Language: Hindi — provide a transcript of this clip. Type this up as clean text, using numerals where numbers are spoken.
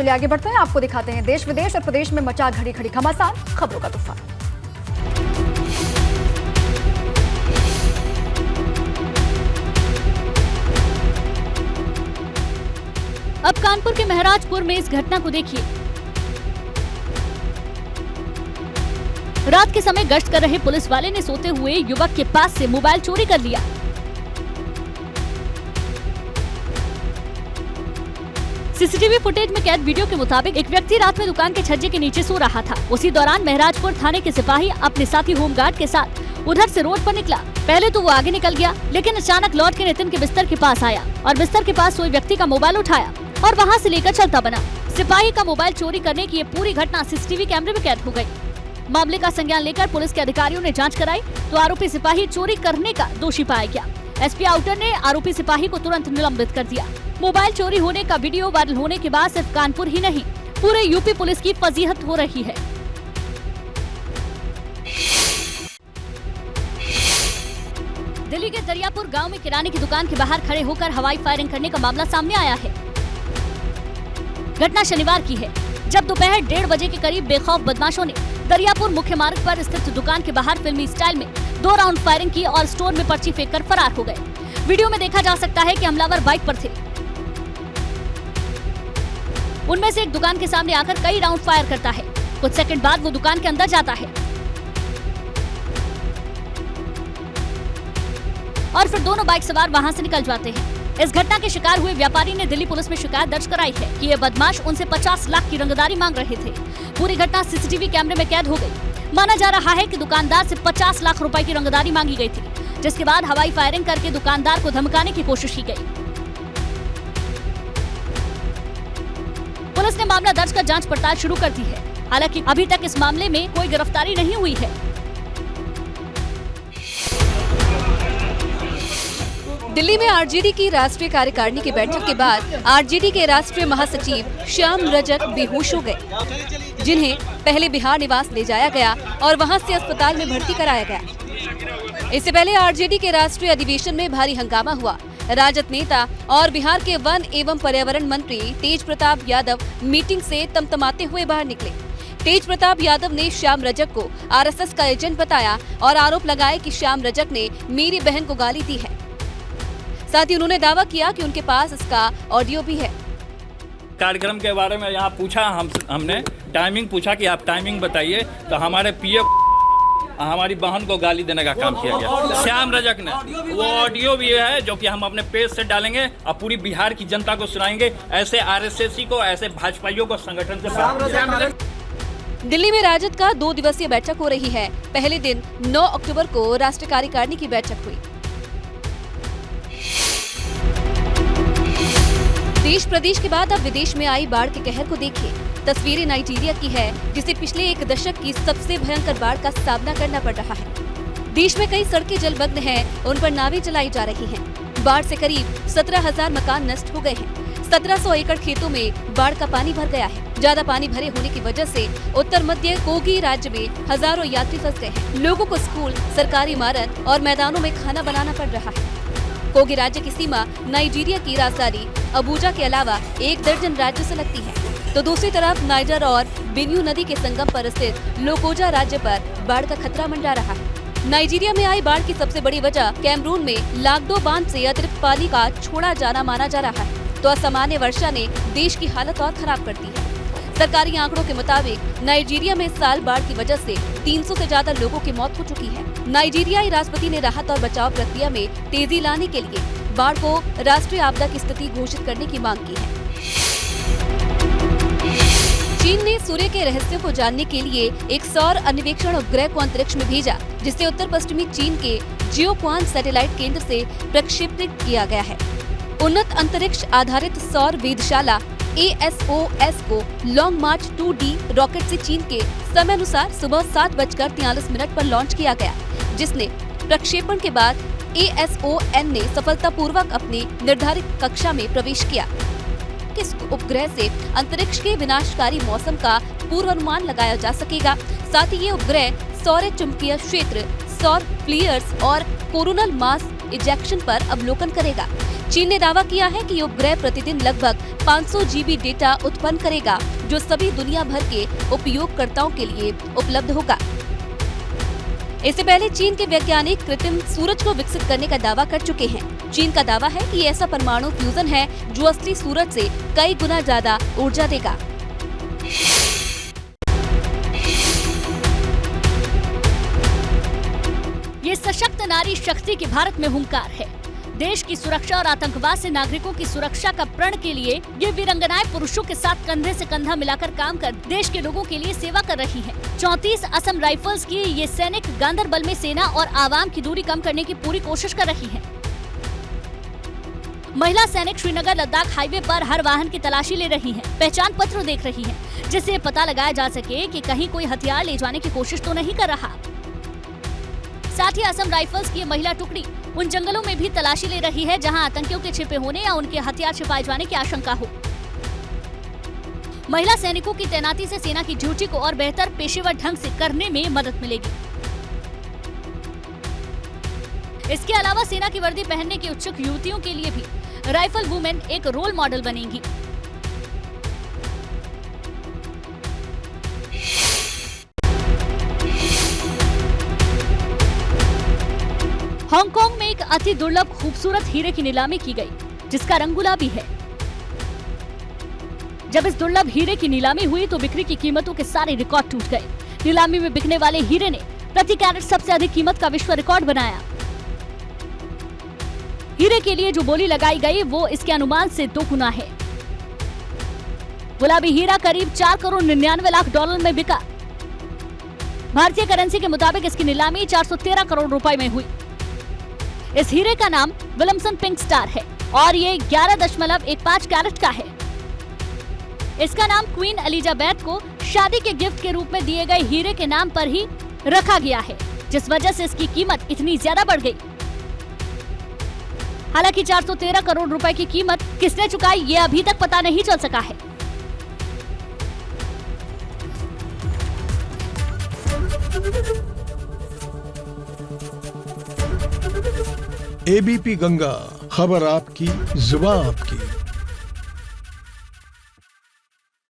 चलिए आगे बढ़ते हैं, आपको दिखाते हैं देश विदेश और प्रदेश में मचा घड़ी घड़ी घमासान खबरों का तूफान। अब कानपुर के महराजपुर में इस घटना को देखिए। रात के समय गश्त कर रहे पुलिस वाले ने सोते हुए युवक के पास से मोबाइल चोरी कर लिया। सीसीटीवी फुटेज में कैद वीडियो के मुताबिक एक व्यक्ति रात में दुकान के छज्जे के नीचे सो रहा था। उसी दौरान महराजपुर थाने के सिपाही अपने साथी होमगार्ड के साथ उधर से रोड पर निकला। पहले तो वो आगे निकल गया, लेकिन अचानक लौट के नितिन के बिस्तर के पास आया और बिस्तर के पास सोए व्यक्ति का मोबाइल उठाया और वहाँ से लेकर चलता बना। सिपाही का मोबाइल चोरी करने की ये पूरी घटना सीसीटीवी कैमरे में कैद हो गयी। मामले का संज्ञान लेकर पुलिस के अधिकारियों ने जाँच कराई तो आरोपी सिपाही चोरी करने का दोषी पाया गया। एसपी आउटर ने आरोपी सिपाही को तुरंत निलंबित कर दिया। मोबाइल चोरी होने का वीडियो वायरल होने के बाद सिर्फ कानपुर ही नहीं, पूरे यूपी पुलिस की फजीहत हो रही है। दिल्ली के दरियापुर गांव में किराने की दुकान के बाहर खड़े होकर हवाई फायरिंग करने का मामला सामने आया है। घटना शनिवार की है, जब दोपहर 1:30 बजे के करीब बेखौफ बदमाशों ने दरियापुर मुख्य मार्ग पर स्थित दुकान के बाहर फिल्मी स्टाइल में 2 राउंड फायरिंग की और स्टोर में पर्ची फेंक कर फरार हो गए। वीडियो में देखा जा सकता है कि हमलावर बाइक पर थे। उनमें से एक दुकान के सामने आकर कई राउंड फायर करता है। कुछ सेकंड बाद वो दुकान के अंदर जाता है और फिर दोनों बाइक सवार वहां से निकल जाते हैं। इस घटना के शिकार हुए व्यापारी ने दिल्ली पुलिस में शिकायत दर्ज कराई है कि ये बदमाश उनसे 50 लाख की रंगदारी मांग रहे थे। पूरी घटना सीसीटीवी कैमरे में कैद हो गई। माना जा रहा है कि दुकानदार से 50 लाख रुपए की रंगदारी मांगी गई थी, जिसके बाद हवाई फायरिंग करके दुकानदार को धमकाने की कोशिश की गई। पुलिस ने मामला दर्ज कर जांच पड़ताल शुरू कर दी है। हालांकि अभी तक इस मामले में कोई गिरफ्तारी नहीं हुई है। दिल्ली में आरजेडी की राष्ट्रीय कार्यकारिणी की बैठक के बाद आरजेडी के राष्ट्रीय महासचिव श्याम रजक बेहोश हो गए, जिन्हें पहले बिहार निवास ले जाया गया और वहां से अस्पताल में भर्ती कराया गया। इससे पहले आरजेडी के राष्ट्रीय अधिवेशन में भारी हंगामा हुआ। राजद नेता और बिहार के वन एवं पर्यावरण मंत्री तेज प्रताप यादव मीटिंग से तमतमाते हुए बाहर निकले। तेज प्रताप यादव ने श्याम रजक को आरएसएस का एजेंट बताया और आरोप लगाया कि श्याम रजक ने मेरी बहन को गाली दी है। साथ ही उन्होंने दावा किया कि उनके पास इसका ऑडियो भी है। कार्यक्रम के बारे में यहाँ पूछा, हमने टाइमिंग पूछा कि आप टाइमिंग बताइए, तो हमारे पीए हमारी बहन को गाली देने का काम किया गया। श्याम रजक ने वो ऑडियो भी है जो कि हम अपने पेज से डालेंगे और पूरी बिहार की जनता को सुनाएंगे। ऐसे आरएसएस को, ऐसे भाजपाइयों को संगठन से। दिल्ली में राजद का 2 दिवसीय बैठक हो रही है। पहले दिन 9 अक्टूबर को राष्ट्रीय कार्यकारिणी की बैठक हुई। देश प्रदेश के बाद अब विदेश में आई बाढ़ के कहर को देखिए। तस्वीरें नाइजीरिया की है, जिसे पिछले 1 दशक की सबसे भयंकर बाढ़ का सामना करना पड़ रहा है। देश में कई सड़कें जलमग्न हैं, उन पर नावें चलाई जा रही हैं। बाढ़ से करीब 17,000 मकान नष्ट हो गए हैं। 1700 एकड़ खेतों में बाढ़ का पानी भर गया है। ज्यादा पानी भरे होने की वजह से उत्तर मध्य कोगी राज्य में हजारों यात्री फंस गए हैं। लोगों को स्कूल, सरकारी इमारत और मैदानों में खाना बनाना पड़ रहा है। कोगी राज्य की सीमा नाइजीरिया की राजधानी अबूजा के अलावा 1 दर्जन राज्यों से लगती है, तो दूसरी तरफ नाइजर और बेन्यू नदी के संगम पर स्थित लोकोजा राज्य पर बाढ़ का खतरा मंडरा रहा है। नाइजीरिया में आई बाढ़ की सबसे बड़ी वजह कैमरून में लागदो बांध से अतिरिक्त पानी का छोड़ा जाना माना जा रहा है, तो असामान्य वर्षा ने देश की हालत और खराब कर दी है। सरकारी आंकड़ों के मुताबिक नाइजीरिया में इस साल बाढ़ की वजह से 300 से ज्यादा लोगों की मौत हो चुकी है। नाइजीरियाई राष्ट्रपति ने राहत और बचाव प्रक्रिया में तेजी लाने के लिए बाढ़ को राष्ट्रीय आपदा की स्थिति घोषित करने की मांग की है। चीन ने सूर्य के रहस्यों को जानने के लिए एक सौर अन्वेषण उपग्रह को अंतरिक्ष में भेजा, जिसे उत्तर पश्चिमी चीन के जियोक्वान सैटेलाइट केंद्र से प्रक्षेपित किया गया है। उन्नत अंतरिक्ष आधारित सौर वेधशाला ASOS को लॉन्ग मार्च 2D रॉकेट से चीन के समय अनुसार सुबह 7:43 पर लॉन्च किया गया, जिसने प्रक्षेपण के बाद ASON ने सफलतापूर्वक अपनी निर्धारित कक्षा में प्रवेश किया। इस उपग्रह से अंतरिक्ष के विनाशकारी मौसम का पूर्वानुमान लगाया जा सकेगा। साथ ही ये उपग्रह सौर चुंबकीय क्षेत्र, सौर फ्लेयर्स और कोरोनल मास इजेक्शन पर अवलोकन करेगा। चीन ने दावा किया है कि उपग्रह प्रतिदिन लगभग 500 GB डेटा उत्पन्न करेगा, जो सभी दुनिया भर के उपयोगकर्ताओं के लिए उपलब्ध होगा। इससे पहले चीन के वैज्ञानिक कृत्रिम सूरज को विकसित करने का दावा कर चुके हैं। चीन का दावा है कि ये ऐसा परमाणु फ्यूजन है जो असली सूरज से कई गुना ज्यादा ऊर्जा देगा। ये सशक्त नारी शक्ति की भारत में हुंकार है। देश की सुरक्षा और आतंकवाद से नागरिकों की सुरक्षा का प्रण के लिए ये वीरांगनाएं पुरुषों के साथ कंधे से कंधा मिलाकर काम कर देश के लोगों के लिए सेवा कर रही हैं। 34 असम राइफल्स की ये सैनिक गांदरबल में सेना और आवाम की दूरी कम करने की पूरी कोशिश कर रही हैं। महिला सैनिक श्रीनगर लद्दाख हाईवे पर हर वाहन की तलाशी ले रही हैं, पहचान पत्र देख रही हैं, जिससे पता लगाया जा सके कि कहीं कोई हथियार ले जाने की कोशिश तो नहीं कर रहा। साथ ही असम राइफल्स की महिला टुकड़ी उन जंगलों में भी तलाशी ले रही है जहां आतंकियों के छिपे होने या उनके हथियार छिपाए जाने की आशंका हो। महिला सैनिकों की तैनाती से सेना की ड्यूटी को और बेहतर पेशेवर ढंग से करने में मदद मिलेगी। इसके अलावा सेना की वर्दी पहनने की इच्छुक युवतियों के लिए भी राइफल वुमेन एक रोल मॉडल बनेंगी। हांगकांग में एक अति दुर्लभ खूबसूरत हीरे की नीलामी की गई, जिसका रंग गुलाबी है। जब इस दुर्लभ हीरे की नीलामी हुई तो बिक्री की कीमतों के सारे रिकॉर्ड टूट गए। नीलामी में बिकने वाले हीरे ने प्रति कैरेट सबसे अधिक कीमत का विश्व रिकॉर्ड बनाया। हीरे के लिए जो बोली लगाई गई वो इसके अनुमान से 2 गुना है। गुलाबी हीरा करीब 4 करोड़ 99 लाख डॉलर में बिका। भारतीय करेंसी के मुताबिक इसकी नीलामी 413 करोड़ रुपए में हुई। इस हीरे का नाम विल्मसन पिंक स्टार है और ये 11.15 कैरेट का है। इसका नाम क्वीन एलिजाबेथ को शादी के गिफ्ट के रूप में दिए गए हीरे के नाम पर ही रखा गया है, जिस वजह से इसकी कीमत इतनी ज्यादा बढ़ गई। हालांकि 413 करोड़ रुपए की कीमत किसने चुकाई ये अभी तक पता नहीं चल सका है। एबीपी गंगा, खबर आपकी, जुबान आपकी।